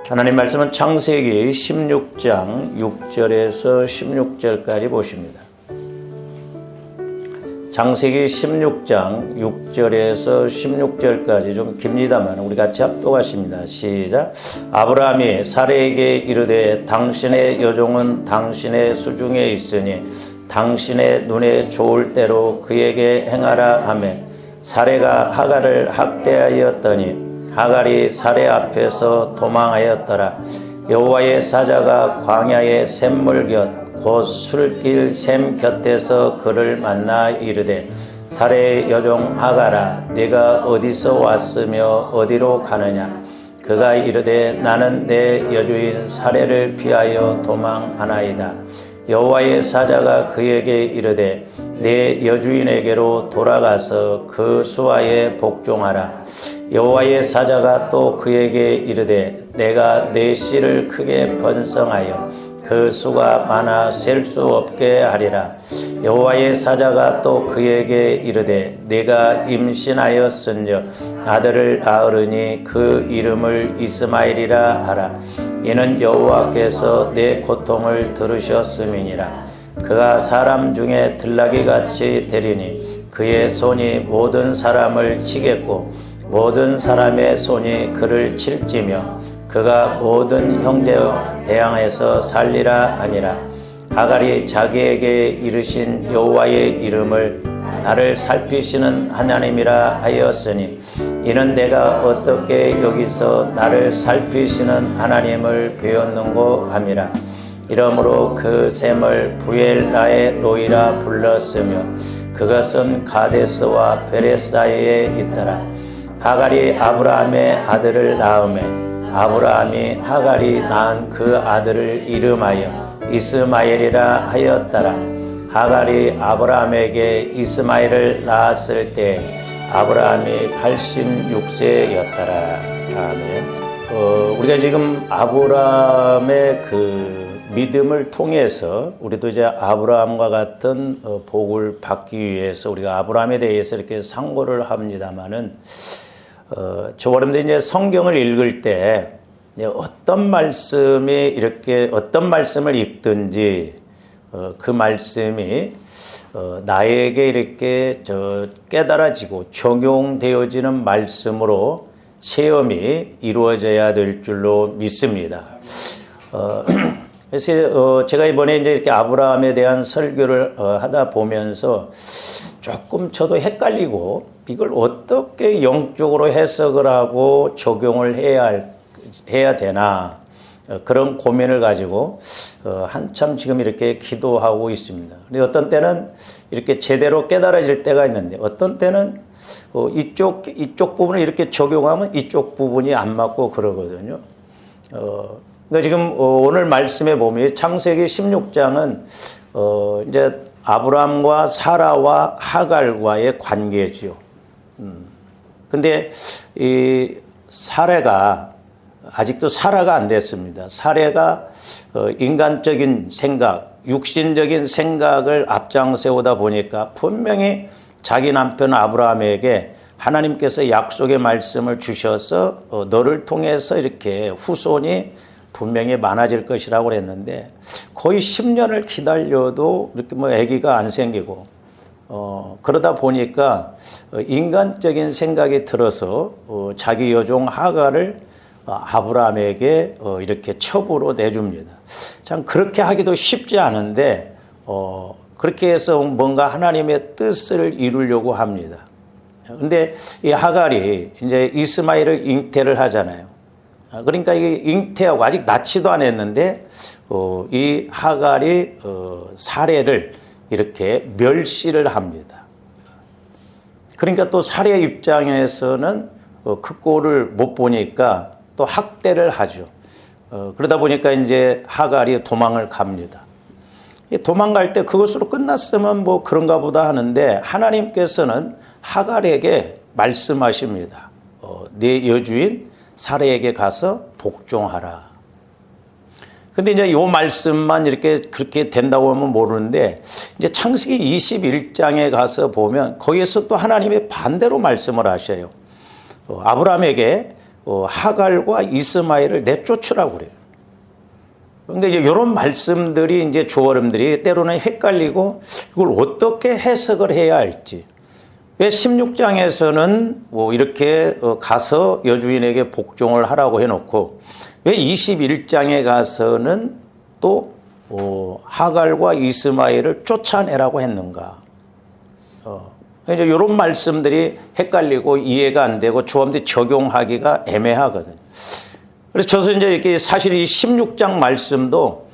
하나님 말씀은 창세기 16장 6절에서 16절까지 보십니다. 창세기 16장 6절에서 16절까지 좀 깁니다만 우리 같이 합독하십니다. 시작. 아브라함이 사레에게 이르되 당신의 여종은 당신의 수중에 있으니 당신의 눈에 좋을 대로 그에게 행하라 하매 사레가 하갈을 학대하였더니 하갈이 사레 앞에서 도망하였더라. 여호와의 사자가 광야의 샘물 곁 곧 술길 샘 곁에서 그를 만나 이르되 사레의 여종 하갈아 네가 어디서 왔으며 어디로 가느냐. 그가 이르되 나는 내 여주인 사레를 피하여 도망하나이다. 여호와의 사자가 그에게 이르되 내 여주인에게로 돌아가서 그 수하에 복종하라. 여호와의 사자가 또 그에게 이르되 내가 내 씨를 크게 번성하여 그 수가 많아 셀 수 없게 하리라. 여호와의 사자가 또 그에게 이르되 네가 임신하였은즉 아들을 낳으리니 그 이름을 이스마엘이라 하라. 이는 여호와께서 내 고통을 들으셨음이니라. 그가 사람 중에 들나귀같이 되리니 그의 손이 모든 사람을 치겠고 모든 사람의 손이 그를 칠지며 그가 모든 형제와 대항해서 살리라 하니라. 하갈이 자기에게 이르신 여호와의 이름을 나를 살피시는 하나님이라 하였으니 이는 내가 어떻게 여기서 나를 살피시는 하나님을 배웠는고 함이라. 이러므로 그 샘을 부엘라의 로이라 불렀으며 그것은 가데스와 베레 사이에 있더라. 하갈이 아브라함의 아들을 낳으매 아브라함이 하갈이 낳은 그 아들을 이름하여 이스마엘이라 하였더라. 하갈이 아브라함에게 이스마엘을 낳았을 때 아브라함이 86세였더라. 아멘. 우리가 지금 아브라함의 그 믿음을 통해서 우리도 이제 아브라함과 같은 복을 받기 위해서 우리가 아브라함에 대해서 이렇게 상고를 합니다만은 저번에 이제 성경을 읽을 때 어떤 말씀이 이렇게 어떤 말씀을 읽든지 그 말씀이 나에게 이렇게 깨달아지고 적용되어지는 말씀으로 체험이 이루어져야 될 줄로 믿습니다. 그래서 제가 이번에 이제 이렇게 아브라함에 대한 설교를 하다 보면서 조금 저도 헷갈리고 이걸 어떻게 영적으로 해석을 하고 적용을 해야 되나 그런 고민을 가지고 한참 지금 이렇게 기도하고 있습니다. 근데 어떤 때는 이렇게 제대로 깨달아질 때가 있는데 어떤 때는 이쪽 부분을 이렇게 적용하면 이쪽 부분이 안 맞고 그러거든요. 그러니까 지금 오늘 말씀에 보면 창세기 16장은 이제 아브람과 사라와 하갈과의 관계지요. 근데 이 사레가 아직도 사라가 안 됐습니다. 사레가 인간적인 생각, 육신적인 생각을 앞장세우다 보니까 분명히 자기 남편 아브라함에게 하나님께서 약속의 말씀을 주셔서 너를 통해서 이렇게 후손이 분명히 많아질 것이라고 그랬는데 거의 10년을 기다려도 이렇게 뭐 아기가 안 생기고 그러다 보니까 인간적인 생각이 들어서 자기 여종 하갈을 아브라함에게 이렇게 첩으로 내줍니다. 참 그렇게 하기도 쉽지 않은데 그렇게 해서 뭔가 하나님의 뜻을 이루려고 합니다. 근데 이 하갈이 이제 이스마엘을 잉태를 하잖아요. 그러니까 이게 잉태하고 아직 낳지도 않았는데 이 하갈이 사레를 이렇게 멸시를 합니다. 그러니까 또 사레 입장에서는 그 꼴을 못 보니까 또 학대를 하죠. 그러다 보니까 이제 하갈이 도망을 갑니다. 도망갈 때 그것으로 끝났으면 뭐 그런가 보다 하는데 하나님께서는 하갈에게 말씀하십니다. 네 여주인 사레에게 가서 복종하라. 근데 이제 요 말씀만 이렇게 그렇게 된다고 하면 모르는데 이제 창세기 21장에 가서 보면 거기에서 또 하나님의 반대로 말씀을 하셔요. 아브라함에게 하갈과 이스마엘을 내쫓으라고 그래요. 그런데 이제 이런 말씀들이 이제 조어름들이 때로는 헷갈리고 이걸 어떻게 해석을 해야 할지. 왜 16장에서는 뭐 이렇게 가서 여주인에게 복종을 하라고 해놓고 왜 21장에 가서는 또 하갈과 이스마엘을 쫓아내라고 했는가. 이제 이런 말씀들이 헷갈리고 이해가 안 되고 조합들이 적용하기가 애매하거든요. 그래서 저서 이제 이렇게 사실 이 16장 말씀도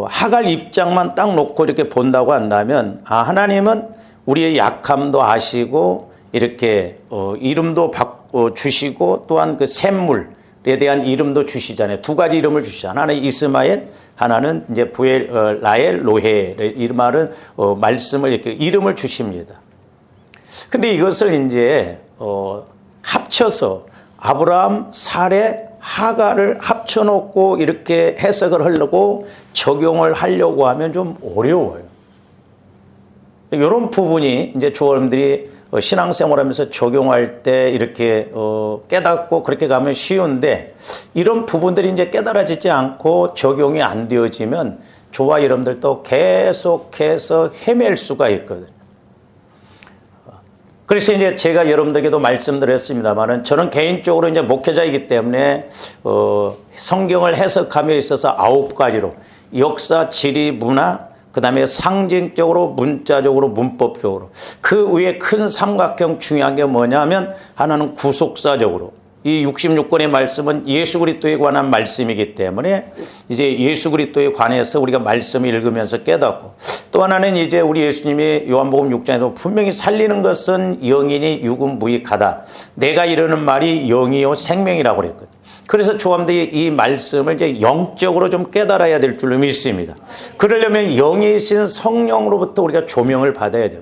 하갈 입장만 딱 놓고 이렇게 본다고 한다면 하나님은 우리의 약함도 아시고 이렇게 이름도 주시고 또한 그 샘물에 대한 이름도 주시잖아요. 두 가지 이름을 주시잖아요. 하나는 이스마엘, 하나는 이제 부엘, 라엘, 로헬 이 말은 말씀을 이렇게 이름을 주십니다. 근데 이것을 이제 합쳐서 아브라함, 사레, 하갈을 합쳐놓고 이렇게 해석을 하려고 적용을 하려고 하면 좀 어려워요. 이런 부분이 이제 조어름들이 신앙생활하면서 적용할 때 이렇게 깨닫고 그렇게 가면 쉬운데 이런 부분들이 이제 깨달아지지 않고 적용이 안 되어지면 저와 여러분들도 계속해서 헤맬 수가 있거든요. 그래서 이제 제가 여러분들에게도 말씀드렸습니다만은 저는 개인적으로 이제 목회자이기 때문에 성경을 해석함에 있어서 9가지로 역사, 지리, 문화, 그 다음에 상징적으로, 문자적으로, 문법적으로 그 위에 큰 삼각형 중요한 게 뭐냐면 하나는 구속사적으로 이 66권의 말씀은 예수 그리스도에 관한 말씀이기 때문에 이제 예수 그리스도에 관해서 우리가 말씀을 읽으면서 깨닫고 또 하나는 이제 우리 예수님이 요한복음 6장에서 분명히 살리는 것은 영이니 육은 무익하다. 내가 이르는 말이 영이요 생명이라고 그랬거든요. 그래서 조함들이 이 말씀을 이제 영적으로 좀 깨달아야 될 줄로 믿습니다. 그러려면 영이신 성령으로부터 우리가 조명을 받아야 돼요.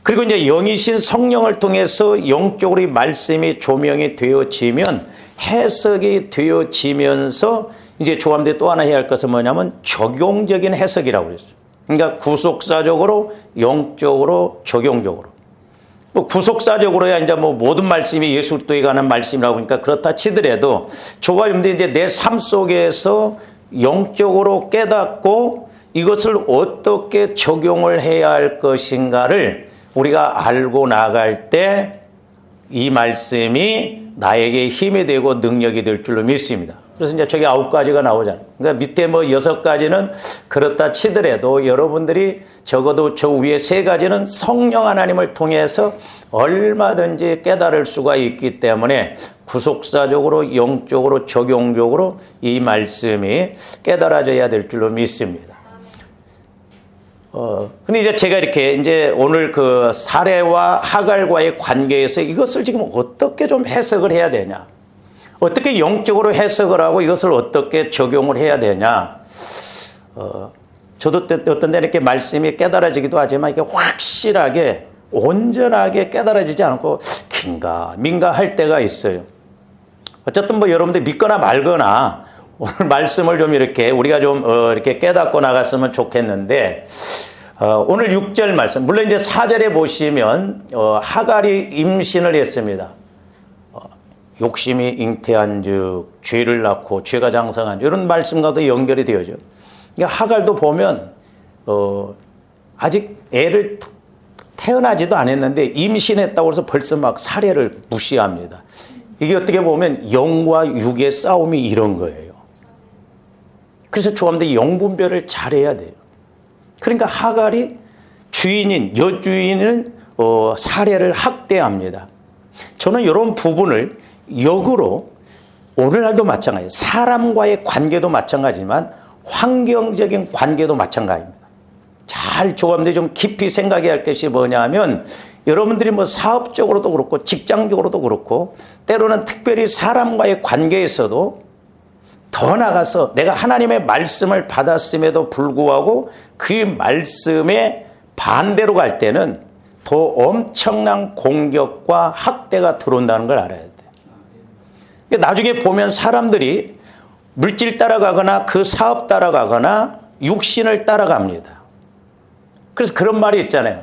그리고 이제 영이신 성령을 통해서 영적으로 이 말씀이 조명이 되어지면 해석이 되어지면서 이제 조함들이 또 하나 해야 할 것은 뭐냐면 적용적인 해석이라고 그랬어요. 그러니까 구속사적으로, 영적으로, 적용적으로. 뭐 구속사적으로야 이제 뭐 모든 말씀이 예수 그리스도에 관한 말씀이라고 하니까 그렇다 치더라도 저와 여러분들이 이제 내 삶 속에서 영적으로 깨닫고 이것을 어떻게 적용을 해야 할 것인가를 우리가 알고 나갈 때 이 말씀이 나에게 힘이 되고 능력이 될 줄로 믿습니다. 그래서 이제 저기 9가지가 나오잖아요. 그러니까 밑에 뭐 6가지는 그렇다 치더라도 여러분들이 적어도 저 위에 3가지는 성령 하나님을 통해서 얼마든지 깨달을 수가 있기 때문에 구속사적으로, 영적으로, 적용적으로 이 말씀이 깨달아져야 될 줄로 믿습니다. 근데 이제 제가 이렇게 이제 오늘 그 사레와 하갈과의 관계에서 이것을 지금 어떻게 좀 해석을 해야 되냐. 어떻게 영적으로 해석을 하고 이것을 어떻게 적용을 해야 되냐. 저도 어떤 때는 이렇게 말씀이 깨달아지기도 하지만 이게 확실하게 온전하게 깨달아지지 않고 긴가 민가 할 때가 있어요. 어쨌든 뭐 여러분들 믿거나 말거나 오늘 말씀을 좀 이렇게 우리가 좀 이렇게 깨닫고 나갔으면 좋겠는데 오늘 6절 말씀 물론 이제 4절에 보시면 하갈이 임신을 했습니다. 욕심이 잉태한즉 죄를 낳고 죄가 장성한 이런 말씀과도 연결이 되어져. 그러니까 하갈도 보면 아직 애를 태어나지도 않았는데 임신했다고 해서 벌써 막 사례를 무시합니다. 이게 어떻게 보면 영과 육의 싸움이 이런 거예요. 그래서 조함들이 영분별을 잘해야 돼요. 그러니까 하갈이 주인인 여주인을 사례를 학대합니다. 저는 이런 부분을 역으로 오늘날도 마찬가지예요. 사람과의 관계도 마찬가지지만 환경적인 관계도 마찬가지입니다. 잘 조함들이 좀 깊이 생각해야 할 것이 뭐냐면 여러분들이 뭐 사업적으로도 그렇고 직장적으로도 그렇고 때로는 특별히 사람과의 관계에서도 더 나아가서 내가 하나님의 말씀을 받았음에도 불구하고 그 말씀에 반대로 갈 때는 더 엄청난 공격과 학대가 들어온다는 걸 알아야 돼요. 나중에 보면 사람들이 물질 따라가거나 그 사업 따라가거나 육신을 따라갑니다. 그래서 그런 말이 있잖아요.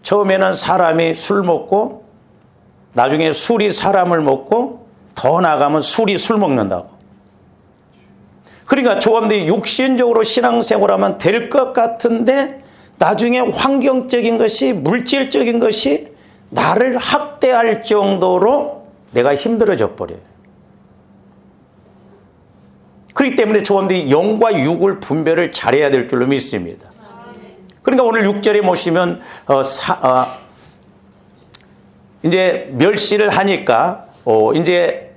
처음에는 사람이 술 먹고 나중에 술이 사람을 먹고 더 나가면 술 먹는다고. 그러니까 조합들이 육신적으로 신앙생활하면 될 것 같은데 나중에 환경적인 것이, 물질적인 것이 나를 학대할 정도로 내가 힘들어져 버려요. 그렇기 때문에 조합들이 영과 육을 분별을 잘해야 될 줄로 믿습니다. 그러니까 오늘 6절에 보시면 이제 멸시를 하니까 이제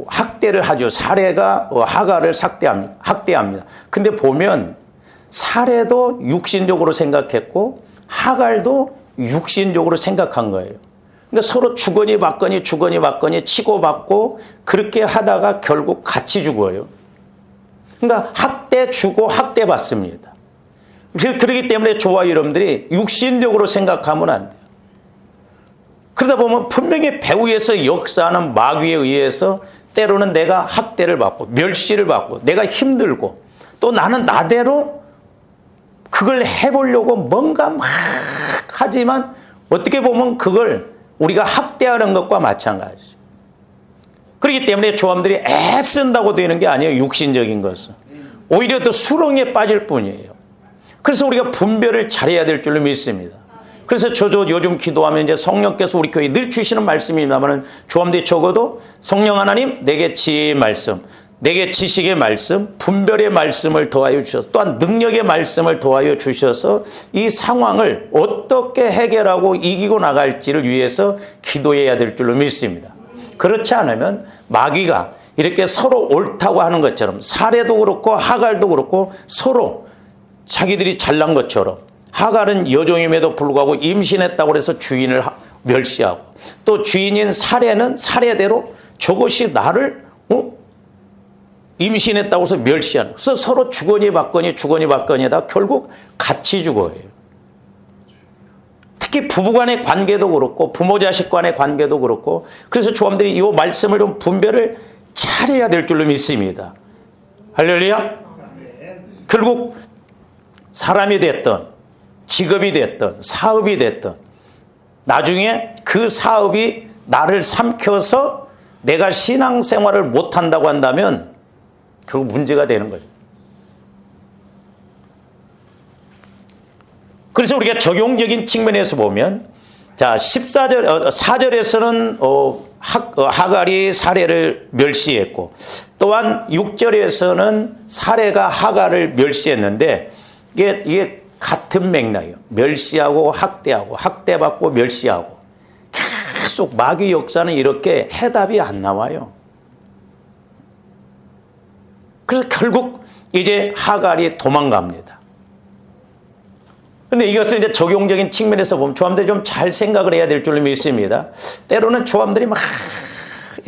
학대를 하죠. 사례가 하갈을 학대합니다. 근데 보면 사례도 육신적으로 생각했고 하갈도 육신적으로 생각한 거예요. 그러니까 서로 주거니 받거니 치고받고 그렇게 하다가 결국 같이 죽어요. 그러니까 학대 주고 학대 받습니다. 그렇기 때문에 저와 여러분들이 육신적으로 생각하면 안 돼요. 그러다 보면 분명히 배후에서 역사하는 마귀에 의해서 때로는 내가 학대를 받고 멸시를 받고 내가 힘들고 또 나는 나대로 그걸 해보려고 뭔가 막 하지만 어떻게 보면 그걸 우리가 학대하는 것과 마찬가지죠. 그렇기 때문에 조함들이 애쓴다고 되는 게 아니에요. 육신적인 것은. 오히려 더 수렁에 빠질 뿐이에요. 그래서 우리가 분별을 잘해야 될 줄로 믿습니다. 그래서 저도 요즘 기도하면 이제 성령께서 우리 교회에 늘 주시는 말씀입니다만 조함들이 적어도 성령 하나님 내게 지혜의 말씀, 내게 지식의 말씀, 분별의 말씀을 더하여 주셔서 또한 능력의 말씀을 더하여 주셔서 이 상황을 어떻게 해결하고 이기고 나갈지를 위해서 기도해야 될 줄로 믿습니다. 그렇지 않으면 마귀가 이렇게 서로 옳다고 하는 것처럼 사례도 그렇고 하갈도 그렇고 서로 자기들이 잘난 것처럼 하갈은 여종임에도 불구하고 임신했다고 해서 주인을 멸시하고 또 주인인 사례는 사례대로 저것이 나를 임신했다고 해서 멸시하는 그래서 서로 주거니 받거니다 결국 같이 죽어요. 특히 부부간의 관계도 그렇고 부모 자식 간의 관계도 그렇고 그래서 조함들이 이 말씀을 좀 분별을 잘해야 될 줄로 믿습니다. 할렐루야. 결국 사람이 됐던 직업이 됐든 사업이 됐든 나중에 그 사업이 나를 삼켜서 내가 신앙생활을 못한다고 한다면 결국 문제가 되는 거죠. 그래서 우리가 적용적인 측면에서 보면 자 4절에서는 하갈이 사례를 멸시했고 또한 6절에서는 사례가 하갈을 멸시했는데 이게 같은 맥락이에요. 멸시하고 학대하고 학대받고 멸시하고 계속 마귀 역사는 이렇게 해답이 안 나와요. 그래서 결국 이제 하갈이 도망갑니다. 그런데 이것을 이제 적용적인 측면에서 보면 조함들이 좀 잘 생각을 해야 될 줄로 믿습니다. 때로는 조함들이 막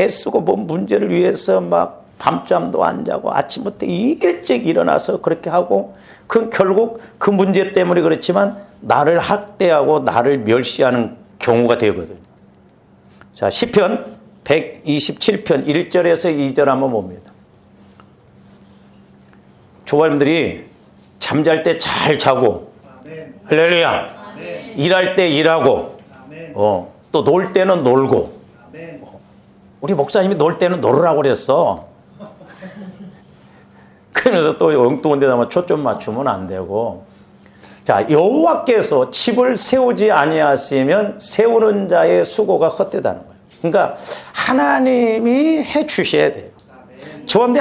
애쓰고 뭐 문제를 위해서 막 밤잠도 안 자고 아침부터 일찍 일어나서 그렇게 하고 그 결국 그 문제 때문에 그렇지만 나를 학대하고 나를 멸시하는 경우가 되거든요. 자, 시편 127편 1절에서 2절 한번 봅니다. 조합님들이 잠잘 때 잘 자고 할렐루야. 일할 때 일하고 또 놀 때는 놀고 우리 목사님이 놀 때는 놀으라고 그랬어. 그러면서 또 엉뚱한 데다가 초점 맞추면 안 되고 자 여호와께서 집을 세우지 아니하시면 세우는 자의 수고가 헛되다는 거예요. 그러니까 하나님이 해 주셔야 돼요. 저한테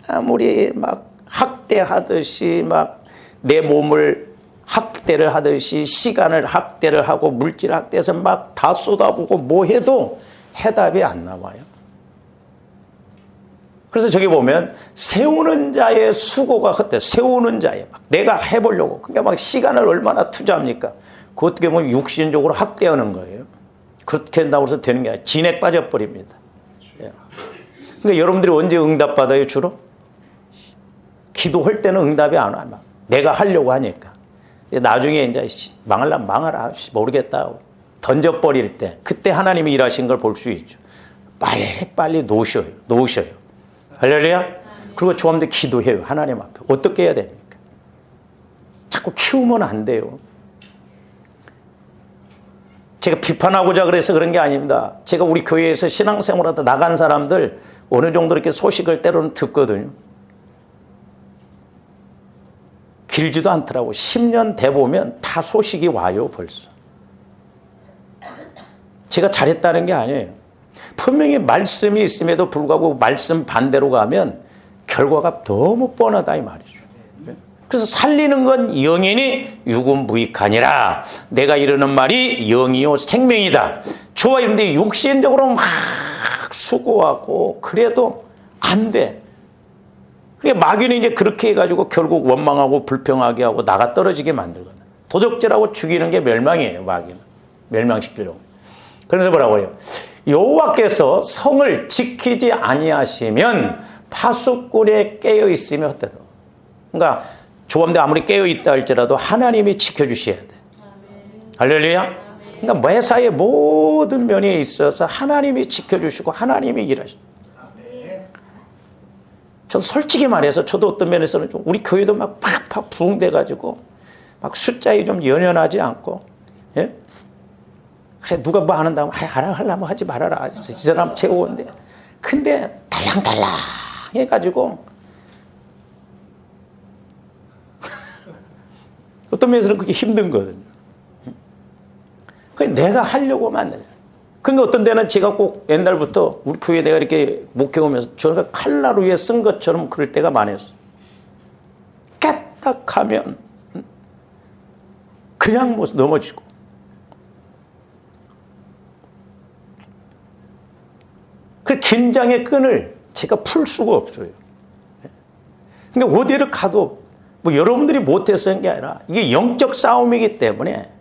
아무리 막 학대하듯이 막 내 몸을 학대를 하듯이 시간을 학대를 하고 물질 학대해서 막 다 쏟아부고 뭐 해도 해답이 안 나와요. 그래서 저기 보면 세우는 자의 수고가 헛돼. 세우는 자의 막 내가 해보려고 그러니까 막 시간을 얼마나 투자합니까? 그 어떻게 보면 육신적으로 학대하는 거예요. 그렇게 한다고 해서 되는 게 아니라 진액 빠져버립니다. 그러니까 여러분들이 언제 응답받아요 주로? 기도할 때는 응답이 안 와. 내가 하려고 하니까. 나중에 이제 망할라면 망하라 모르겠다 던져버릴 때 그때 하나님이 일하신 걸 볼 수 있죠. 빨리 놓으셔요. 할렐루야. 그리고 조함들 기도해요. 하나님 앞에. 어떻게 해야 됩니까? 자꾸 키우면 안 돼요. 제가 비판하고자 그래서 그런 게 아닙니다. 제가 우리 교회에서 신앙생활하다 나간 사람들 어느 정도 이렇게 소식을 때로는 듣거든요. 길지도 않더라고. 10년 돼 보면 다 소식이 와요, 벌써. 제가 잘했다는 게 아니에요. 분명히 말씀이 있음에도 불구하고 말씀 반대로 가면 결과가 너무 뻔하다 이 말이죠. 그래서 살리는 건 영이니 유구무익하니라. 내가 이르는 말이 영이요 생명이다. 좋아, 이런데 육신적으로 막 수고하고 그래도 안 돼. 그러니까 마귀는 이제 그렇게 해가지고 결국 원망하고 불평하게 하고 나가 떨어지게 만들거든. 도적질하고 죽이는 게 멸망이에요, 마귀는. 멸망시키려고. 그래서 뭐라고 해요? 여호와께서 성을 지키지 아니하시면 파수꾼에 깨어 있으면 헛되다. 그러니까 조범대 아무리 깨어 있다 할지라도 하나님이 지켜주셔야 돼. 할렐루야. 그러니까 매사의 모든 면에 있어서 하나님이 지켜주시고 하나님이 일하시고. 저도 솔직히 말해서 저도 어떤 면에서는 좀 우리 교회도 막 팍팍 부흥돼가지고 막 숫자에 좀 연연하지 않고, 예? 그래 누가 뭐 안 한다면 하려면 하지 말아라. 이 사람 최고인데. 근데 달랑달랑 해가지고 어떤 면에서는 그게 힘든 거거든요. 그게 내가 하려고 만드는. 그러니까 어떤 데는 제가 꼭 옛날부터 우리 교회에 내가 이렇게 목회 오면서 저가 칼날 위에 쓴 것처럼 그럴 때가 많았어요. 까딱하면 그냥 뭐 넘어지고. 그 긴장의 끈을 제가 풀 수가 없어요. 그러니까 어디를 가도 뭐 여러분들이 못해서 한 게 아니라 이게 영적 싸움이기 때문에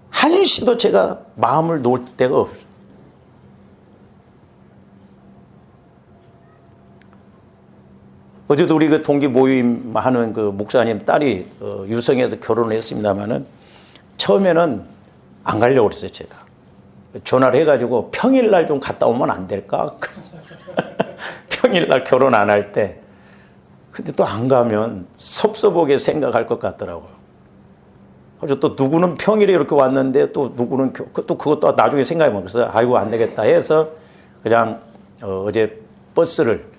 한시도 제가 마음을 놓을 데가 없어요. 어제도 우리 그 동기 모임하는 그 목사님 딸이 유성에서 결혼을 했습니다만은 처음에는 안 가려고 그랬어요, 제가. 전화를 해가지고 평일날 좀 갔다 오면 안 될까? 평일날 결혼 안 할 때. 근데 또 안 가면 섭섭하게 생각할 것 같더라고요. 그래서 또 누구는 평일에 이렇게 왔는데 또 누구는 또 그것도 나중에 생각해보면 그래서 아이고 안 되겠다 해서 그냥 어제 버스를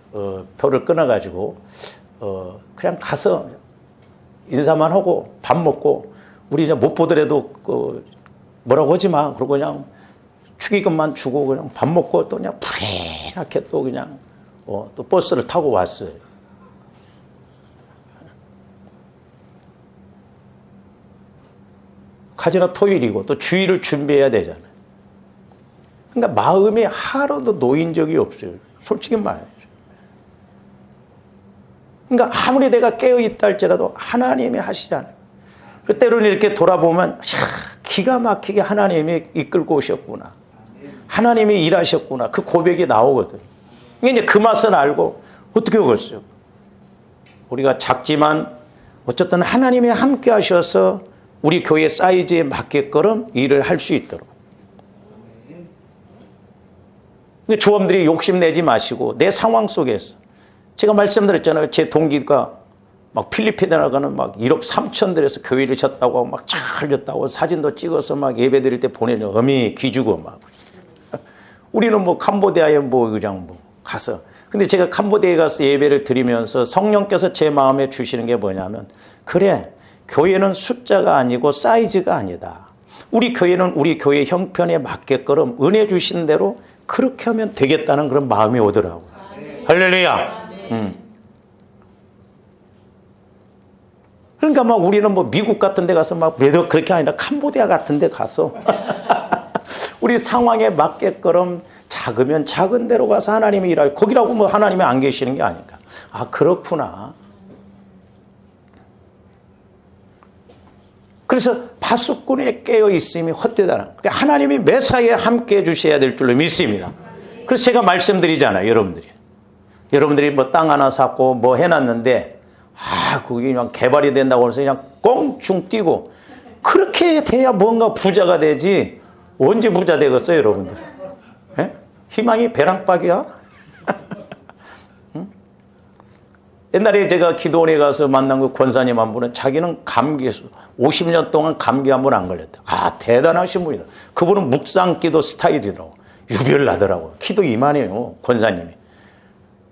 표를 끊어가지고 그냥 가서 인사만 하고 밥 먹고 우리 이제 못 보더라도 뭐라고 하지 마. 그러고 그냥 축의금만 주고 그냥 밥 먹고 또 그냥 푸레하게 또 그냥 또 버스를 타고 왔어요. 가지나 토요일이고 또 주일을 준비해야 되잖아요. 그러니까 마음이 하루도 놓인 적이 없어요. 솔직히 말해요. 그러니까 아무리 내가 깨어있다 할지라도 하나님이 하시잖아요. 때로는 이렇게 돌아보면 기가 막히게 하나님이 이끌고 오셨구나. 하나님이 일하셨구나. 그 고백이 나오거든. 이제 그 맛을 알고 어떻게 하겠어요? 우리가 작지만 어쨌든 하나님이 함께 하셔서 우리 교회 사이즈에 맞게끔 일을 할 수 있도록. 조원들이 욕심내지 마시고 내 상황 속에서 제가 말씀드렸잖아요. 제 동기가 막 필리핀에 나가는 막 1억 3천 들여서 교회를 졌다고 하고 막 잘렸다고 사진도 찍어서 막 예배 드릴 때 보내는 어미 기주고 막. 우리는 뭐 캄보디아에 뭐 그냥 뭐 가서. 근데 제가 캄보디아에 가서 예배를 드리면서 성령께서 제 마음에 주시는 게 뭐냐면 그래. 교회는 숫자가 아니고 사이즈가 아니다. 우리 교회는 우리 교회 형편에 맞게끔 은혜 주신 대로 그렇게 하면 되겠다는 그런 마음이 오더라고요. 할렐루야. 그러니까 막 우리는 뭐 미국 같은 데 가서 막 그렇게 아니라 캄보디아 같은 데 가서 우리 상황에 맞게끔 작으면 작은 데로 가서 하나님이 일할 거기라고 뭐 하나님이 안 계시는 게 아닌가. 아 그렇구나. 그래서 파수꾼에 깨어 있음이 헛되다는. 그러니까 하나님이 매사에 함께 해주셔야 될 줄로 믿습니다. 그래서 제가 말씀드리잖아요, 여러분들이. 여러분들이 뭐 땅 하나 샀고 뭐 해놨는데 그게 그냥 개발이 된다고 해서 그냥 꽁충 뛰고 그렇게 돼야 뭔가 부자가 되지 언제 부자 되겠어요, 여러분들? 예? 희망이 배랑박이야? 응? 옛날에 제가 기도원에 가서 만난 그 권사님 한 분은 자기는 감기에서 50년 동안 감기 한 번 안 걸렸다. 아, 대단하신 분이다. 그분은 묵상기도 스타일이더라고. 유별나더라고. 기도 이만해요, 권사님이.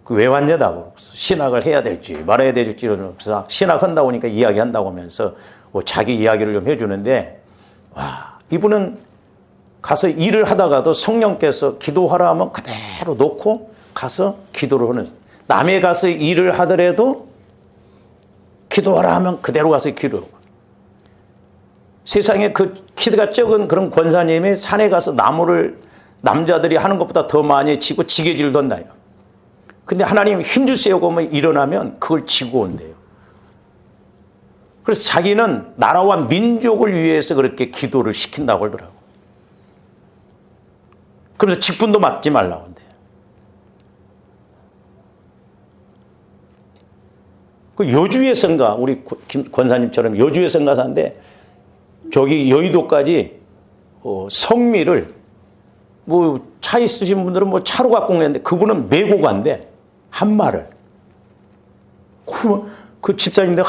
왜 왔냐고. 신학을 해야 될지 말아야 될지 그래서 신학한다고 하니까 이야기한다고 하면서 자기 이야기를 좀 해주는데, 와, 이분은 가서 일을 하다가도 성령께서 기도하라 하면 그대로 놓고 가서 기도를 하는, 남에 가서 일을 하더라도 기도하라 하면 그대로 가서 기도하고, 세상에 그 키가 적은 그런 권사님이 산에 가서 나무를 남자들이 하는 것보다 더 많이 지고 지게질도 한다요. 근데 하나님 힘주세요 하면 일어나면 그걸 지고 온대요. 그래서 자기는 나라와 민족을 위해서 그렇게 기도를 시킨다고 하더라고. 그래서 직분도 맡지 말라고 한대요. 그 여주의 성가, 우리 권사님처럼 여주의 성가 사는데 저기 여의도까지 성미를 뭐 차 있으신 분들은 뭐 차로 갖고 오는데 그분은 메고 간대. 한 말을. 그 집사님들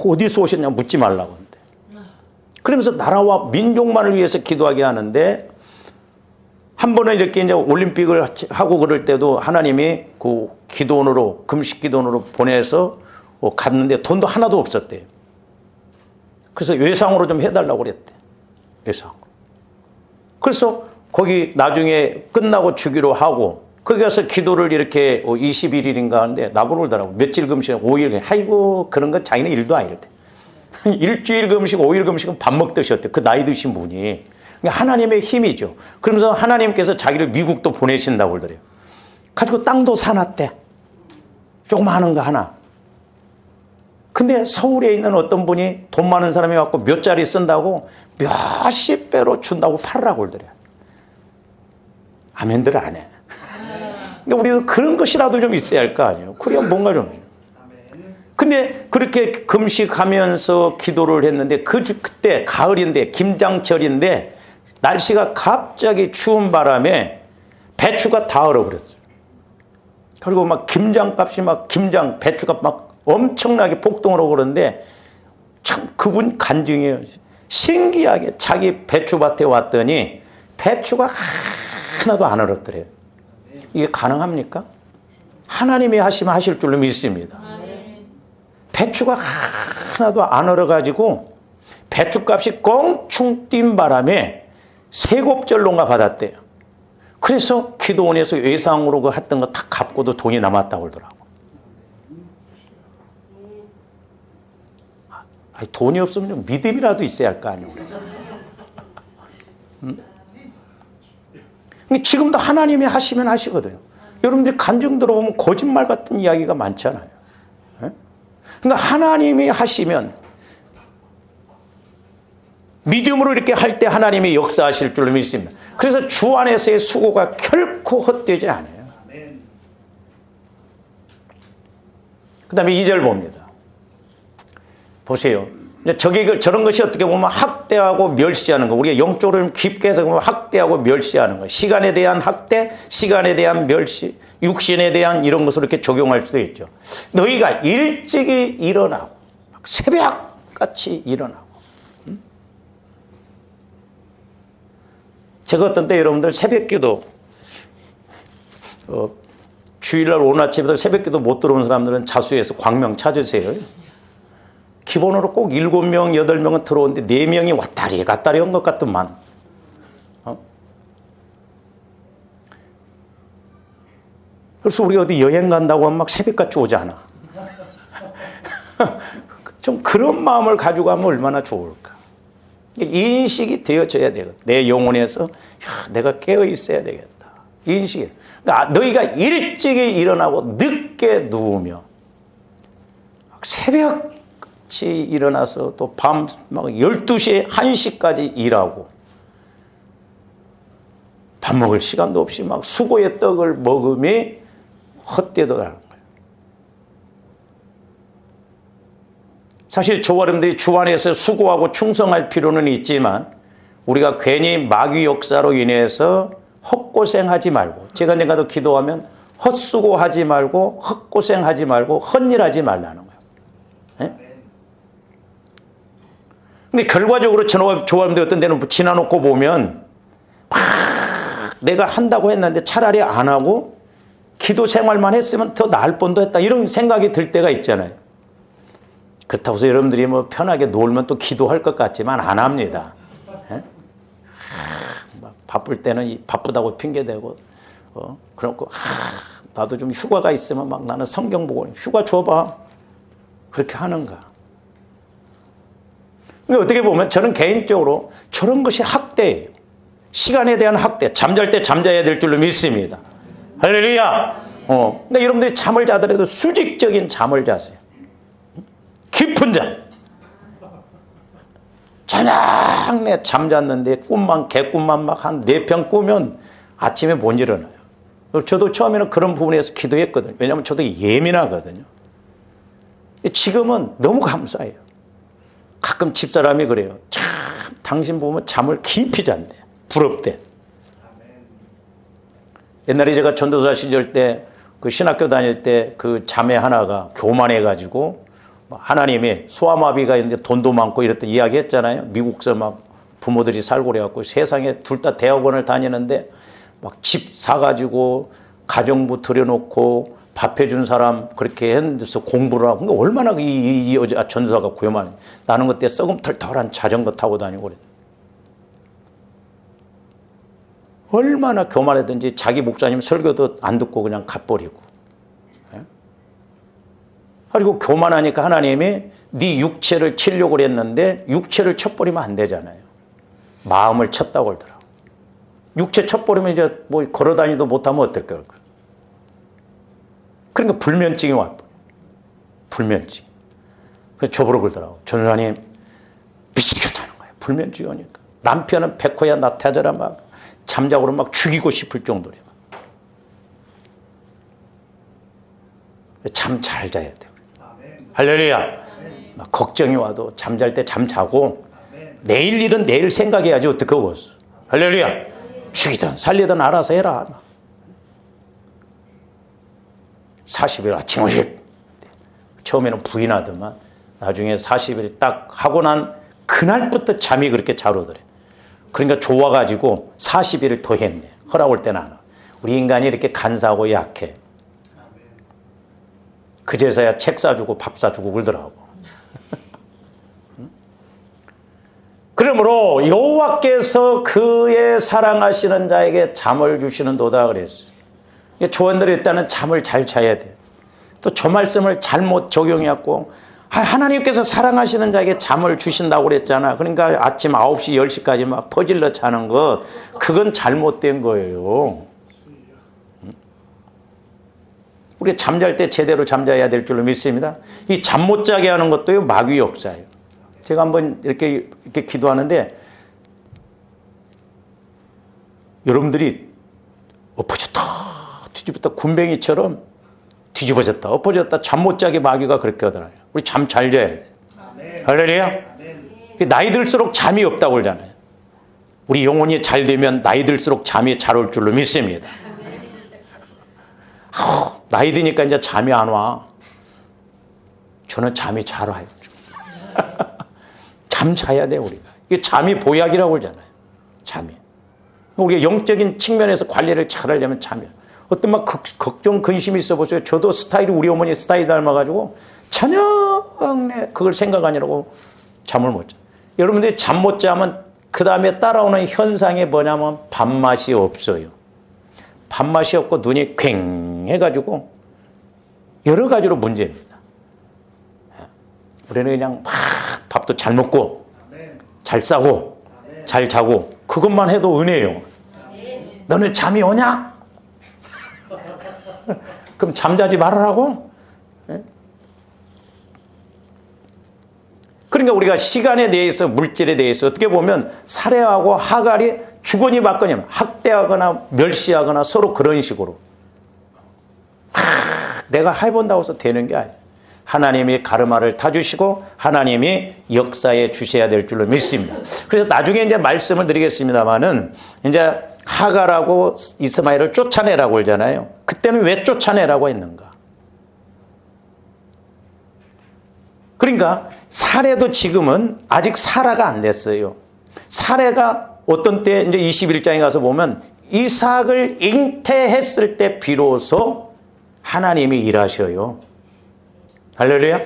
어디서 오셨냐 묻지 말라고 하는데. 그러면서 나라와 민족만을 위해서 기도하게 하는데, 한 번은 이렇게 이제 올림픽을 하고 그럴 때도 하나님이 그 기도원으로, 금식 기도원으로 보내서 갔는데 돈도 하나도 없었대요. 그래서 외상으로 좀 해달라고 그랬대. 외상으로. 그래서 거기 나중에 끝나고 주기로 하고, 거기 가서 기도를 이렇게 21일인가 하는데 나보고 그러더라고. 며칠 금식, 5일. 아이고, 그런 건 자기는 일도 아니랬대. 일주일 금식, 5일 금식은 밥 먹듯이 었대. 그 나이 드신 분이. 하나님의 힘이죠. 그러면서 하나님께서 자기를 미국도 보내신다고 그러더래요. 가지고 땅도 사놨대. 조그마한 거 하나. 근데 서울에 있는 어떤 분이 돈 많은 사람이 갖고 몇 자리 쓴다고 몇십 배로 준다고 팔으라고 그러더래요. 아멘들 안 해. 근데 우리도 그런 것이라도 좀 있어야 할 거 아니에요. 그래야 뭔가 좀. 근데 그렇게 금식하면서 기도를 했는데 그때 가을인데 김장철인데 날씨가 갑자기 추운 바람에 배추가 다 얼어버렸어요. 그리고 막 김장값이 막 배추가 막 엄청나게 폭등을 하고 그러는데, 참 그분 간증이에요. 신기하게 자기 배추밭에 왔더니 배추가 하나도 안 얼었더래요. 이게 가능합니까? 하나님이 하시면 하실 줄로 믿습니다. 배추가 하나도 안 얼어가지고 배추값이 껑충 뛴 바람에 세곱절론가 받았대요. 그래서 기도원에서 외상으로 그 했던 거 다 갚고도 돈이 남았다고 그러더라고. 아니, 돈이 없으면 좀 믿음이라도 있어야 할 거 아니에요. 지금도 하나님이 하시면 하시거든요. 여러분들 간증 들어보면 거짓말 같은 이야기가 많잖아요. 그러니까 하나님이 하시면, 믿음으로 이렇게 할 때 하나님이 역사하실 줄로 믿습니다. 그래서 주 안에서의 수고가 결코 헛되지 않아요. 그 다음에 2절 봅니다. 보세요. 저런 것이 어떻게 보면 학대하고 멸시하는 거. 우리가 영적으로 깊게 해서 보면 학대하고 멸시하는 거. 시간에 대한 학대, 시간에 대한 멸시, 육신에 대한 이런 것으로 이렇게 적용할 수도 있죠. 너희가 일찍이 일어나고, 새벽같이 일어나고. 제가 어떤 때 여러분들 새벽기도, 주일날 오늘 아침에도 새벽기도 못 들어온 사람들은 자수해서 광명 찾으세요. 기본으로 꼭 7명, 8명은 들어오는데 4명이 왔다리 갔다리 한 것 같더만. 그래서 우리가 어디 여행 간다고 하면 막 새벽같이 오지 않아. 좀 그런 마음을 가지고 가면 얼마나 좋을까. 인식이 되어져야 되거든. 내 영혼에서 내가 깨어 있어야 되겠다. 인식이. 그러니까 너희가 일찍이 일어나고 늦게 누우며 새벽같이 일어나서 또 밤 막 12시에 1시까지 일하고 밥 먹을 시간도 없이 막 수고의 떡을 먹음이 헛되도다라는 거예요. 사실 저와 여러분들이 주 안에서 수고하고 충성할 필요는 있지만 우리가 괜히 마귀 역사로 인해서 헛고생하지 말고, 제가 내가도 기도하면 헛수고하지 말고 헛고생하지 말고 헛일하지 말라는 거예요. 예? 근데 결과적으로 조합인데 어떤 데는 지나놓고 보면 막 내가 한다고 했는데 차라리 안 하고 기도 생활만 했으면 더 나을 뻔도 했다 이런 생각이 들 때가 있잖아요. 그렇다고 해서 여러분들이 뭐 편하게 놀면 또 기도할 것 같지만 안 합니다. 예? 바쁠 때는 바쁘다고 핑계대고 그렇고 나도 좀 휴가가 있으면 막 나는 성경 보고 휴가 줘봐 그렇게 하는가. 근데 어떻게 보면 저는 개인적으로 저런 것이 학대예요. 시간에 대한 학대. 잠잘 때 잠자야 될 줄로 믿습니다. 할렐루야. 근데 여러분들이 잠을 자더라도 수직적인 잠을 자세요. 깊은 잠. 저녁 내 잠잤는데 개꿈만 막 한 4편 꾸면 아침에 못 일어나요. 저도 처음에는 그런 부분에서 기도했거든요. 왜냐하면 저도 예민하거든요. 지금은 너무 감사해요. 가끔 집사람이 그래요. 참 당신 보면 잠을 깊이 잔대. 부럽대. 옛날에 제가 전도사 시절 때 그 신학교 다닐 때 그 자매 하나가 교만해가지고 하나님이 소아마비가 있는데 돈도 많고 이랬던 이야기 했잖아요. 미국서 막 부모들이 살고 그래갖고 세상에 둘 다 대학원을 다니는데 막 집 사가지고 가정부 들여놓고 밥 해준 사람 그렇게 했는데서 공부를 하고 그러니까 얼마나 이 여자 전도사가 고요만 나는 그때 썩음 털털한 자전거 타고 다니고 그래. 얼마나 교만하든지 자기 목사님 설교도 안 듣고 그냥 갓버리고. 그리고 교만하니까 하나님이 네 육체를 치려고 그랬는데 육체를 쳐버리면 안 되잖아요. 마음을 쳤다고 그러더라고. 육체 쳐버리면 이제 뭐 걸어다니도 못하면 어떨까요? 그러니까 불면증이 왔고. 불면증. 그래서 저보러 그러더라고. 전사님 미치겠다는 거예요. 불면증이 오니까. 남편은 백호야 나타져라 막 잠자고로 막 죽이고 싶을 정도래요. 잠 잘 자야 돼요. 할렐루야. 막 걱정이 와도 잠잘 때 잠 자고 내일 일은 내일 생각해야지 어떻게 하겠어. 할렐루야. 죽이든 살리든 알아서 해라. 40일 아침 50일. 처음에는 부인하더만 나중에 40일 딱 하고 난 그날부터 잠이 그렇게 잘 오더래. 그러니까 좋아가지고 40일을 더 했네. 허락 올 때는 안 와. 우리 인간이 이렇게 간사하고 약해. 그제서야 책 사주고 밥 사주고 그러더라고. 그러므로 여호와께서 그의 사랑하시는 자에게 잠을 주시는도다 그랬어요. 조언들이 일단은 잠을 잘 자야 돼요. 또 저 말씀을 잘못 적용해갖고 하나님께서 사랑하시는 자에게 잠을 주신다고 그랬잖아. 그러니까 아침 9시, 10시까지 막 퍼질러 자는 것 그건 잘못된 거예요. 우리 잠잘 때 제대로 잠자야 될 줄로 믿습니다. 이 잠 못 자게 하는 것도 마귀 역사예요. 제가 한번 이렇게 기도하는데 여러분들이 엎어졌다 뒤집었다 군뱅이처럼 뒤집어졌다 엎어졌다 잠 못 자게 마귀가 그렇게 하더라고요. 우리 잠 잘 자야 돼. 할렐루야. 나이 들수록 잠이 없다고 그러잖아요. 우리 영혼이 잘 되면 나이 들수록 잠이 잘 올 줄로 믿습니다. 나이 드니까 이제 잠이 안 와. 저는 잠이 잘 와요. 잠 자야 돼 우리가. 이게 잠이 보약이라고 그러잖아요. 잠이. 우리가 영적인 측면에서 관리를 잘 하려면 잠이야. 어떤 막 걱정 근심이 있어 보세요. 저도 스타일이 우리 어머니 스타일 닮아가지고 저녁에 그걸 생각 아니라고 잠을 못 자. 여러분들이 잠 못 자면 그 다음에 따라오는 현상이 뭐냐면 밥맛이 없어요. 밥맛이 없고 눈이 괭해가지고 여러 가지로 문제입니다. 우리는 그냥 막 밥도 잘 먹고 잘 싸고 잘 자고 그것만 해도 은혜예요. 너는 잠이 오냐? 그럼 잠자지 말으라고? 그러니까 우리가 시간에 대해서 물질에 대해서 어떻게 보면 사례하고 하갈이 주거니 받거니 학대하거나 멸시하거나 서로 그런 식으로 내가 해본다고 해서 되는 게 아니에요. 하나님이 가르마를 타주시고 하나님이 역사에 주셔야 될 줄로 믿습니다. 그래서 나중에 이제 말씀을 드리겠습니다만은 이제 하갈하고 이스마엘을 쫓아내라고 그러잖아요. 그때는 왜 쫓아내라고 했는가? 그러니까 사례도 지금은 아직 사라가 안 됐어요. 사례가 어떤 때 이제 21장에 가서 보면 이삭을 잉태했을 때 비로소 하나님이 일하셔요. 할렐루야.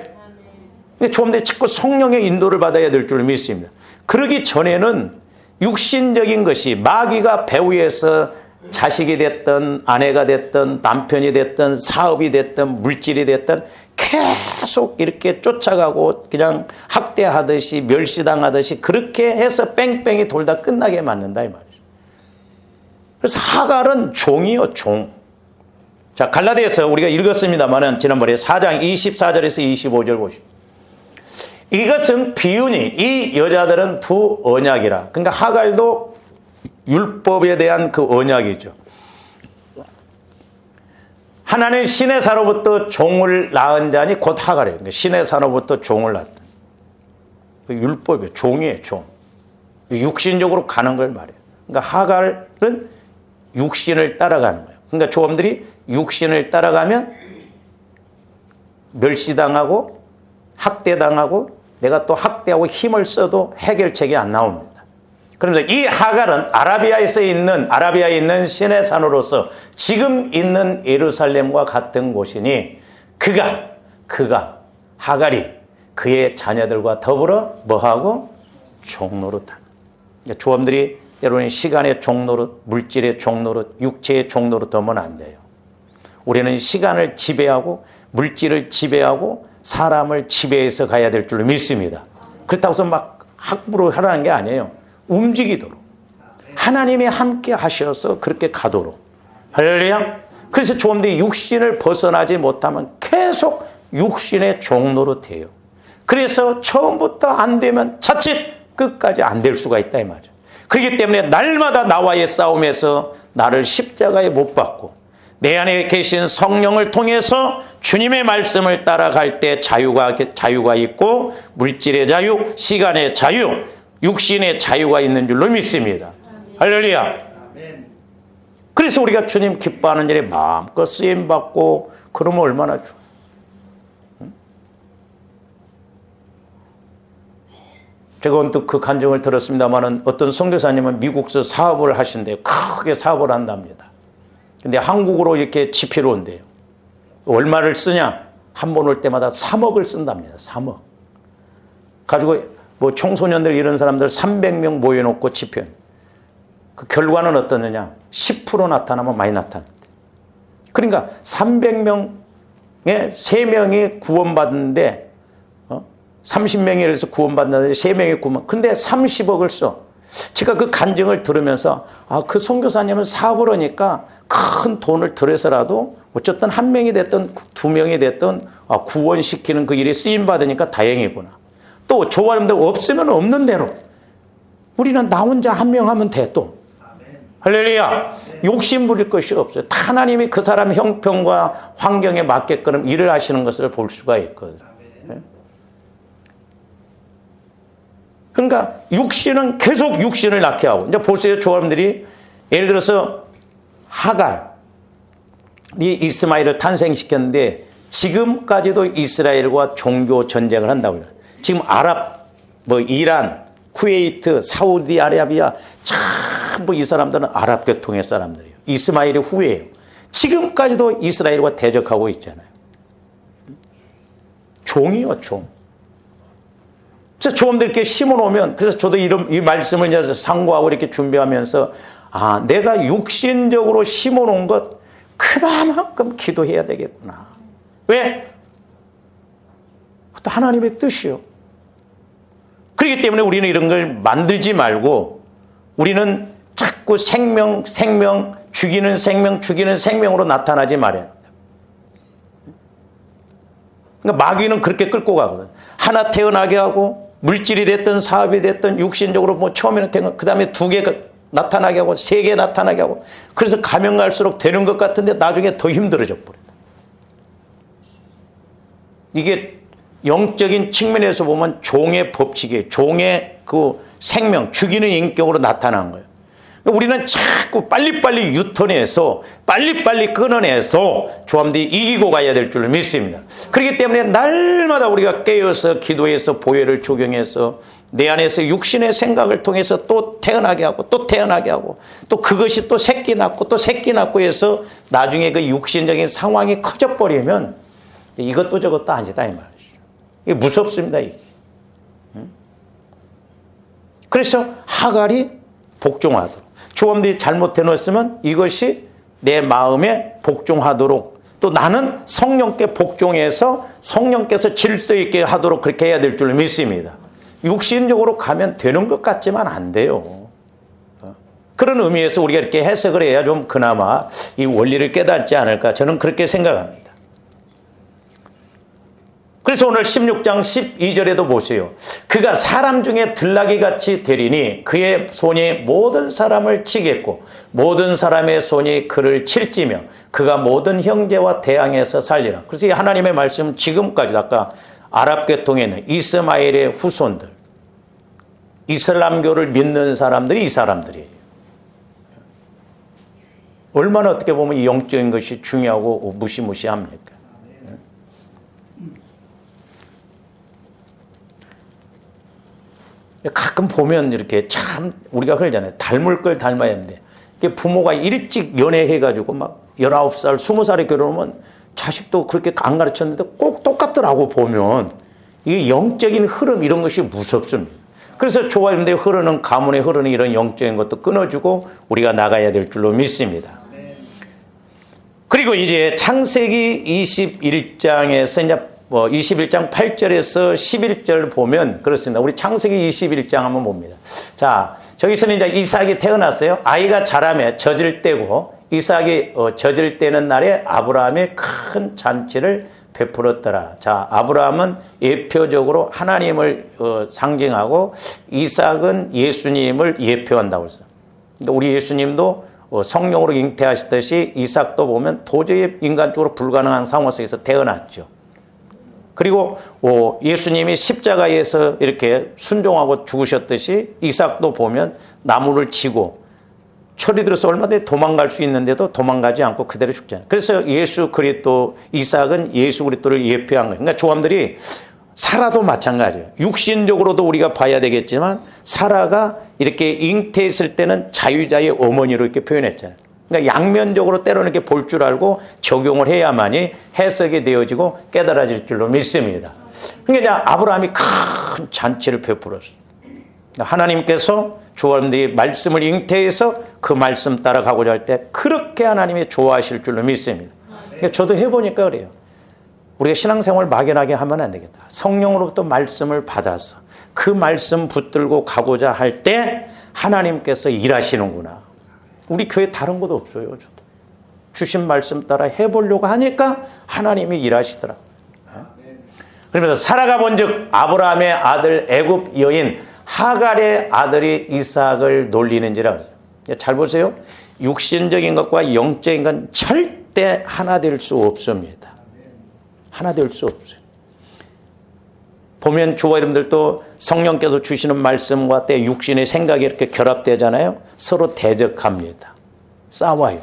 조금 더 자꾸 성령의 인도를 받아야 될 줄 믿습니다. 그러기 전에는 육신적인 것이 마귀가 배후에서 자식이 됐든 아내가 됐든 남편이 됐든 사업이 됐든 물질이 됐든 계속 이렇게 쫓아가고 그냥 학대하듯이 멸시당하듯이 그렇게 해서 뺑뺑이 돌다 끝나게 만든다 이 말이죠. 그래서 하갈은 종이요, 종. 자, 갈라디아서 우리가 읽었습니다만은 지난번에 4장 24절에서 25절 보십시오. 이것은 비유니 이 여자들은 두 언약이라. 그러니까 하갈도 율법에 대한 그 언약이죠. 하나님 신의 사로부터 종을 낳은 자니 곧 하갈이에요. 그러니까 신의 사로부터 종을 낳았다. 율법이에요. 종이에요, 종. 육신적으로 가는 걸 말해요. 그러니까 하갈은 육신을 따라가는 거예요. 그러니까 조om들이 육신을 따라가면 멸시당하고 학대당하고 내가 또 학대하고 힘을 써도 해결책이 안 나옵니다. 그러면서 이 하갈은 아라비아에 있는 신의 산으로서 지금 있는 예루살렘과 같은 곳이니 그가 하갈이 그의 자녀들과 더불어 뭐하고 종노릇하는. 그러니까 조om들이 때로는 시간의 종노릇, 물질의 종노릇, 육체의 종노릇 하면 안 돼요. 우리는 시간을 지배하고 물질을 지배하고 사람을 지배해서 가야 될 줄로 믿습니다. 그렇다고 해서 막 함부로 하라는 게 아니에요. 움직이도록 하나님이 함께 하셔서 그렇게 가도록. 할렐루야. 그래서 조om들이 육신을 벗어나지 못하면 계속 육신의 종노릇해요. 그래서 처음부터 안 되면 자칫 끝까지 안 될 수가 있다 이 말이죠. 그렇기 때문에 날마다 나와의 싸움에서 나를 십자가에 못 박고 내 안에 계신 성령을 통해서 주님의 말씀을 따라갈 때 자유가 있고 물질의 자유, 시간의 자유, 육신의 자유가 있는 줄로 믿습니다. 할렐루야. 그래서 우리가 주님 기뻐하는 일에 마음껏 쓰임받고 그러면 얼마나 좋아. 제가 언뜻 그 간증을 들었습니다만 어떤 선교사님은 미국서 사업을 하신대요. 크게 사업을 한답니다. 근데 한국으로 이렇게 지폐로 온대요. 얼마를 쓰냐? 한 번 올 때마다 3억을 쓴답니다. 3억. 가지고 뭐 청소년들 이런 사람들 300명 모여놓고 지폐. 그 결과는 어떠느냐? 10% 나타나면 많이 나타난대. 그러니까 300명에 3명이 구원받는데 30명이 그래서 구원받는데 3명이 구원. 근데 30억을 써. 제가 그 간증을 들으면서 그 선교사님은 사업을 하니까 큰 돈을 들여서라도 어쨌든 한 명이 됐든 두 명이 됐든 구원시키는 그 일에 쓰임받으니까 다행이구나. 또 저와님들 없으면 없는 대로 우리는 나 혼자 한 명 하면 돼 또. 할렐루야. 욕심 부릴 것이 없어요. 하나님이 그 사람 형편과 환경에 맞게끔 일을 하시는 것을 볼 수가 있거든요. 그러니까 육신은 계속 육신을 낳게 하고 이제 보세요. 조합들이 예를 들어서 하갈이 이스마엘을 탄생시켰는데 지금까지도 이스라엘과 종교 전쟁을 한다고 해요. 지금 이란, 쿠웨이트, 사우디아라비아 전부 이 사람들은 아랍 계통의 사람들이에요. 이스마엘의 후예예요. 지금까지도 이스라엘과 대적하고 있잖아요. 종이요, 종. 그래서 조om들 이렇게 심어놓으면, 그래서 저도 이 말씀을 이제 상고하고 이렇게 준비하면서, 내가 육신적으로 심어놓은 것, 그만큼 기도해야 되겠구나. 왜? 또 하나님의 뜻이요. 그렇기 때문에 우리는 이런 걸 만들지 말고, 우리는 자꾸 생명, 죽이는 생명으로 나타나지 말아야 합니다. 그러니까 마귀는 그렇게 끌고 가거든. 하나 태어나게 하고, 물질이 됐든 사업이 됐든 육신적으로 뭐 처음에는 그 다음에 2개 나타나게 하고 3개 나타나게 하고 그래서 가면 갈수록 되는 것 같은데 나중에 더 힘들어져 버린다. 이게 영적인 측면에서 보면 종의 법칙이에요. 종의 그 생명, 죽이는 인격으로 나타난 거예요. 우리는 자꾸 빨리빨리 유턴해서 빨리빨리 끊어내서 조합들이 이기고 가야 될 줄로 믿습니다. 그렇기 때문에 날마다 우리가 깨어서 기도해서 보혈을 적용해서 내 안에서 육신의 생각을 통해서 또 태어나게 하고 또 태어나게 하고 또 그것이 또 새끼 낳고 또 새끼 낳고 해서 나중에 그 육신적인 상황이 커져버리면 이것도 저것도 아니다 이 말이죠. 이게 무섭습니다. 이게. 그래서 하갈이 복종하도록 조합들이 잘못해 놓았으면 이것이 내 마음에 복종하도록 또 나는 성령께 복종해서 성령께서 질서 있게 하도록 그렇게 해야 될 줄 믿습니다. 육신적으로 가면 되는 것 같지만 안 돼요. 그런 의미에서 우리가 이렇게 해석을 해야 좀 그나마 이 원리를 깨닫지 않을까 저는 그렇게 생각합니다. 그래서 오늘 16장 12절에도 보세요. 그가 사람 중에 들나귀같이 되리니 그의 손이 모든 사람을 치겠고 모든 사람의 손이 그를 칠지며 그가 모든 형제와 대항해서 살리라. 그래서 이 하나님의 말씀 지금까지도 아까 아랍계통에 있는 이스마엘의 후손들 이슬람교를 믿는 사람들이 이 사람들이에요. 얼마나 어떻게 보면 이 영적인 것이 중요하고 무시무시합니까? 가끔 보면 이렇게 참 우리가 그러잖아요. 닮을 걸 닮아야 하는데 부모가 일찍 연애해가지고 막 19살, 20살에 결혼하면 자식도 그렇게 안 가르쳤는데 꼭 똑같더라고 보면 이게 영적인 흐름 이런 것이 무섭습니다. 그래서 조화님들이 흐르는 가문에 흐르는 이런 영적인 것도 끊어주고 우리가 나가야 될 줄로 믿습니다. 그리고 이제 창세기 21장에서 이제 21장 8절에서 11절 보면 그렇습니다. 우리 창세기 21장 한번 봅니다. 자, 저기서는 이제 이삭이 태어났어요. 아이가 자라매 젖을 떼고 이삭이 젖을 떼는 날에 아브라함이 큰 잔치를 베풀었더라. 자, 아브라함은 예표적으로 하나님을 상징하고 이삭은 예수님을 예표한다고 했어요. 우리 예수님도 성령으로 잉태하시듯이 이삭도 보면 도저히 인간적으로 불가능한 상황 속에서 태어났죠. 그리고 예수님이 십자가에서 이렇게 순종하고 죽으셨듯이 이삭도 보면 나무를 치고 철이 들어서 얼마든지 도망갈 수 있는데도 도망가지 않고 그대로 죽잖아요. 그래서 예수 그리스도 이삭은 예수 그리스도를 예표한 거예요. 그러니까 조함들이 사라도 마찬가지예요. 육신적으로도 우리가 봐야 되겠지만 사라가 이렇게 잉태했을 때는 자유자의 어머니로 이렇게 표현했잖아요. 그러니까 양면적으로 때로는 이렇게 볼 줄 알고 적용을 해야만이 해석이 되어지고 깨달아질 줄로 믿습니다. 그러니까 아브라함이 큰 잔치를 베풀었어요. 그러니까 하나님께서 조합들이 말씀을 잉태해서 그 말씀 따라가고자 할 때 그렇게 하나님이 좋아하실 줄로 믿습니다. 그러니까 저도 해보니까 그래요. 우리가 신앙생활을 막연하게 하면 안 되겠다. 성령으로부터 말씀을 받아서 그 말씀 붙들고 가고자 할 때 하나님께서 일하시는구나. 우리 교회 다른 것도 없어요. 저도. 주신 말씀 따라 해보려고 하니까 하나님이 일하시더라고요. 그러면서 사라가 본즉 아브라함의 아들 애굽 여인 하갈의 아들이 이삭을 놀리는지라 그러죠. 잘 보세요. 육신적인 것과 영적인 건 절대 하나 될 수 없습니다. 하나 될 수 없어요. 보면 저와 여러분들도 성령께서 주시는 말씀과 때 육신의 생각이 이렇게 결합되잖아요. 서로 대적합니다. 싸워요.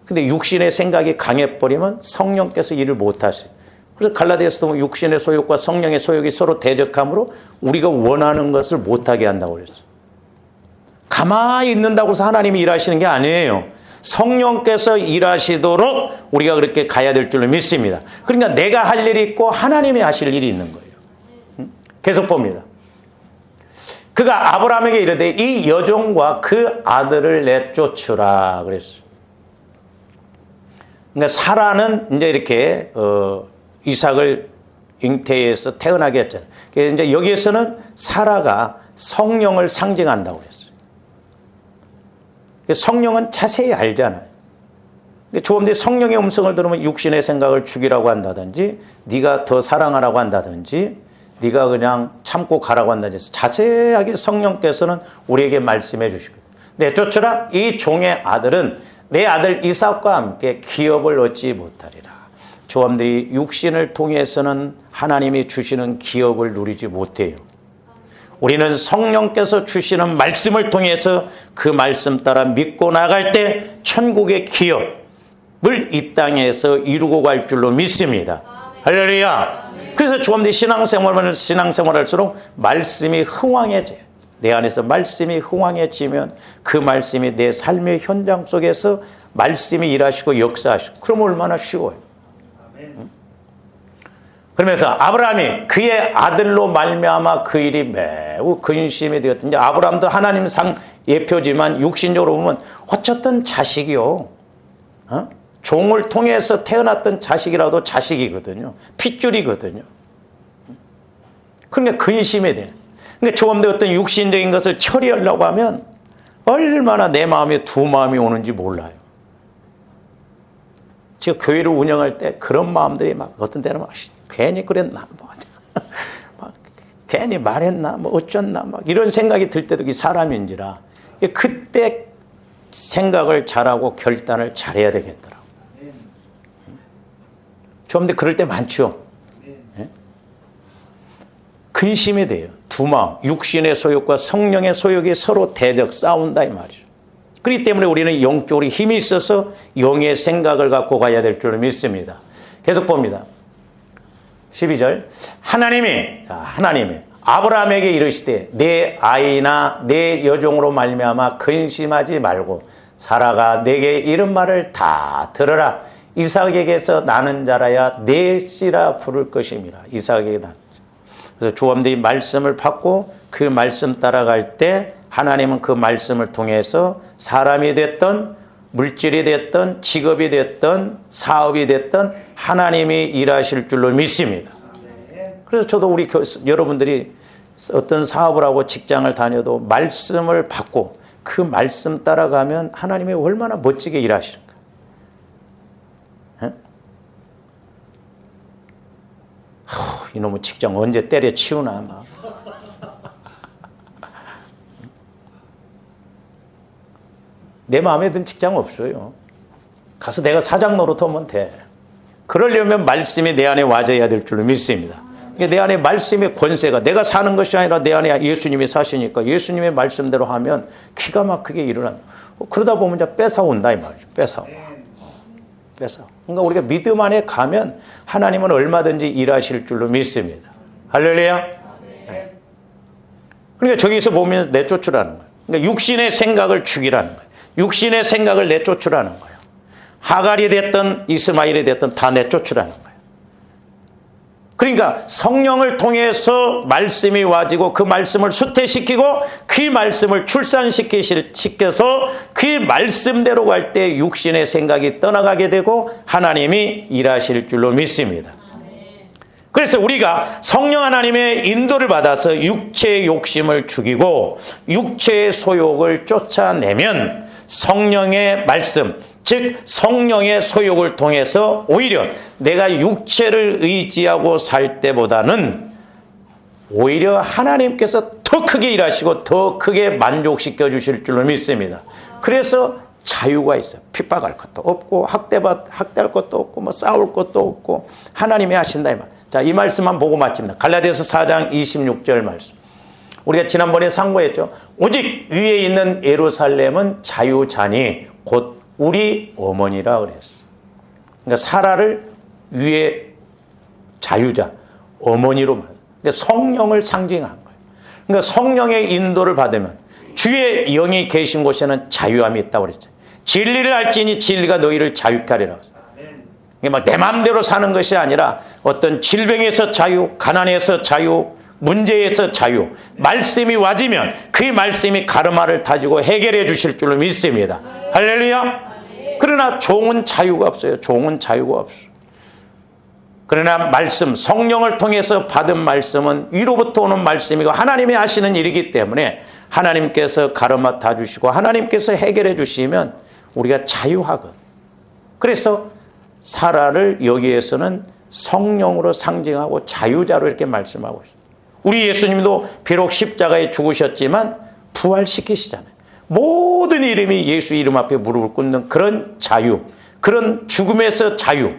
근데 육신의 생각이 강해버리면 성령께서 일을 못하세요. 그래서 갈라디아서도 육신의 소욕과 성령의 소욕이 서로 대적함으로 우리가 원하는 것을 못하게 한다고 그랬어요. 가만히 있는다고 해서 하나님이 일하시는 게 아니에요. 성령께서 일하시도록 우리가 그렇게 가야 될 줄로 믿습니다. 그러니까 내가 할 일이 있고 하나님이 하실 일이 있는 거예요. 계속 봅니다. 그가 아브라함에게 이르되 이 여종과 그 아들을 내쫓으라 그랬어요. 그러니까 사라는 이제 이렇게 이삭을 잉태해서 태어나게 했잖아요. 그래서 이제 여기에서는 사라가 성령을 상징한다고 그랬어요. 성령은 자세히 알잖아요. 조금더 성령의 음성을 들으면 육신의 생각을 죽이라고 한다든지 네가 더 사랑하라고 한다든지 네가 그냥 참고 가라고 한다든지 자세하게 성령께서는 우리에게 말씀해 주시거든요. 내쫓으라 이 종의 아들은 내 아들 이삭과 함께 기업을 얻지 못하리라. 조함들이 육신을 통해서는 하나님이 주시는 기업을 누리지 못해요. 우리는 성령께서 주시는 말씀을 통해서 그 말씀 따라 믿고 나갈 때 천국의 기업을 이 땅에서 이루고 갈 줄로 믿습니다. 할렐루야. 그래서 조금더 신앙생활할수록 말씀이 흥왕해져요. 내 안에서 말씀이 흥왕해지면 그 말씀이 내 삶의 현장 속에서 말씀이 일하시고 역사하시고, 그럼 얼마나 쉬워요. 그러면서 아브라함이 그의 아들로 말미암아 그 일이 매우 근심이 되었던지, 아브라함도 하나님 상 예표지만 육신적으로 보면 어쨌든 자식이요, 종을 통해서 태어났던 자식이라도 자식이거든요. 핏줄이거든요. 그러니까 근심이 돼. 그러니까 조금 더 어떤 육신적인 것을 처리하려고 하면 얼마나 내 마음에 두 마음이 오는지 몰라요. 제가 교회를 운영할 때 그런 마음들이 막 어떤 때는 막 괜히 그랬나, 뭐 막 괜히 말했나, 뭐 어쩌나, 막 이런 생각이 들 때도 이 사람인지라 그때 생각을 잘하고 결단을 잘해야 되겠더라고. 좀 더 그럴 때 많죠. 네? 근심이 돼요. 두 마음, 육신의 소욕과 성령의 소욕이 서로 대적 싸운다 이 말이죠. 그렇기 때문에 우리는 영적으로 힘이 있어서 영의 생각을 갖고 가야 될 줄 믿습니다. 계속 봅니다. 12절. 하나님이 아브라함에게 이르시되 내 아이나 내 여종으로 말미암아 근심하지 말고 사라가 내게 이른 말을 다 들으라. 이삭에게서 나는 자라야 내 씨라 부를 것임이라. 이삭에게 나는 자. 그래서 조함들이 말씀을 받고 그 말씀 따라갈 때 하나님은 그 말씀을 통해서 사람이 됐던 물질이 됐던 직업이 됐던 사업이 됐던 하나님이 일하실 줄로 믿습니다. 그래서 저도 우리 여러분들이 어떤 사업을 하고 직장을 다녀도 말씀을 받고 그 말씀 따라가면 하나님이 얼마나 멋지게 일하시는가. 이놈의 직장 언제 때려치우나 막. 내 마음에 든 직장 없어요. 가서 내가 사장 노릇하면 돼. 그러려면 말씀이 내 안에 와져야 될 줄로 믿습니다. 내 안에 말씀의 권세가, 내가 사는 것이 아니라 내 안에 예수님이 사시니까 예수님의 말씀대로 하면 기가 막히게 일어난다. 그러다 보면 이제 뺏어온다 이 말이죠. 뺏어. 그러니까 우리가 믿음 안에 가면 하나님은 얼마든지 일하실 줄로 믿습니다. 할렐루야. 네. 그러니까 저기서 보면 내쫓으라는 거예요. 그러니까 육신의 생각을 죽이라는 거예요. 육신의 생각을 내쫓으라는 거예요. 하갈이 됐든 이스마엘이 됐든 다 내쫓으라는 거예요. 그러니까 성령을 통해서 말씀이 와지고 그 말씀을 수태시키고 그 말씀을 출산시켜서 그 말씀대로 갈 때 육신의 생각이 떠나가게 되고 하나님이 일하실 줄로 믿습니다. 그래서 우리가 성령 하나님의 인도를 받아서 육체의 욕심을 죽이고 육체의 소욕을 쫓아내면 성령의 말씀, 즉 성령의 소욕을 통해서 오히려 내가 육체를 의지하고 살 때보다는 오히려 하나님께서 더 크게 일하시고 더 크게 만족시켜 주실 줄로 믿습니다. 그래서 자유가 있어요. 핍박할 것도 없고 학대할 것도 없고 뭐 싸울 것도 없고 하나님이 하신다 이 말. 자, 이 말씀만 보고 마칩니다. 갈라디아서 4장 26절 말씀. 우리가 지난번에 상고했죠. 오직 위에 있는 예루살렘은 자유자니 곧 우리 어머니라 그랬어. 그러니까 사라를 위에 자유자, 어머니로 말해요. 그러니까 성령을 상징한 거예요. 그러니까 성령의 인도를 받으면 주의 영이 계신 곳에는 자유함이 있다고 그랬죠. 진리를 알지니 진리가 너희를 자유케 하리라. 막 내 마음대로 사는 것이 아니라 어떤 질병에서 자유, 가난에서 자유, 문제에서 자유, 말씀이 와지면 그 말씀이 가르마를 다지고 해결해 주실 줄로 믿습니다. 할렐루야. 그러나 종은 자유가 없어요. 종은 자유가 없어. 그러나 말씀, 성령을 통해서 받은 말씀은 위로부터 오는 말씀이고 하나님이 하시는 일이기 때문에 하나님께서 가르마 다주시고 하나님께서 해결해 주시면 우리가 자유하거든. 그래서 사라를 여기에서는 성령으로 상징하고 자유자로 이렇게 말씀하고 있어요. 우리 예수님도 비록 십자가에 죽으셨지만 부활시키시잖아요. 모든 이름이 예수 이름 앞에 무릎을 꿇는 그런 자유, 그런 죽음에서 자유,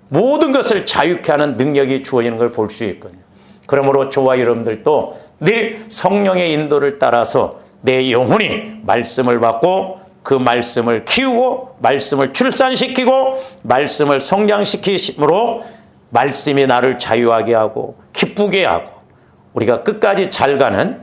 모든 것을 자유케 하는 능력이 주어지는 걸 볼 수 있거든요. 그러므로 저와 여러분들도 늘 성령의 인도를 따라서 내 영혼이 말씀을 받고 그 말씀을 키우고 말씀을 출산시키고 말씀을 성장시키심으로 말씀이 나를 자유하게 하고 기쁘게 하고 우리가 끝까지 잘 가는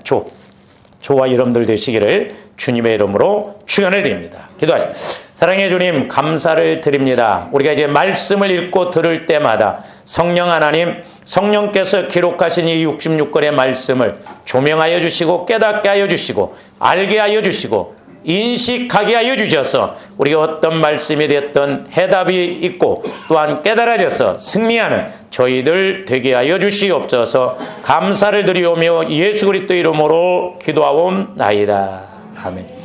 저와 여러분들 되시기를 주님의 이름으로 축원을 드립니다. 기도하시죠. 사랑의 주님, 감사를 드립니다. 우리가 이제 말씀을 읽고 들을 때마다 성령 하나님, 성령께서 기록하신 이 66권의 말씀을 조명하여 주시고 깨닫게 하여 주시고 알게 하여 주시고 인식하게 하여 주셔서 우리가 어떤 말씀이 됐든 해답이 있고 또한 깨달아져서 승리하는 저희들 되게 하여 주시옵소서. 감사를 드리오며 예수 그리스도 이름으로 기도하옵나이다. 아멘.